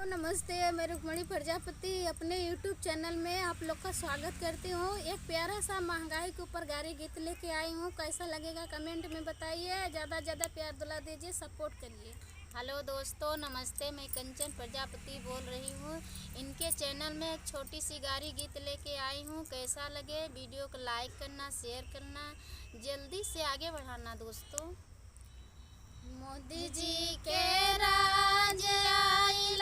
नमस्ते। मैं रुक्मणी प्रजापति अपने YouTube चैनल में आप लोग का स्वागत करती हूँ। एक प्यारा सा महंगाई के ऊपर गारी गीत लेके आई हूँ। कैसा लगेगा कमेंट में बताइए। ज़्यादा ज़्यादा प्यार दुला दीजिए, सपोर्ट करिए। हेलो दोस्तों, नमस्ते। मैं कंचन प्रजापति बोल रही हूँ। इनके चैनल में एक छोटी सी गारी गीत लेके आई हूँ। कैसा लगे वीडियो को लाइक करना, शेयर करना, जल्दी से आगे बढ़ाना दोस्तों। मोदी जी के राज आइल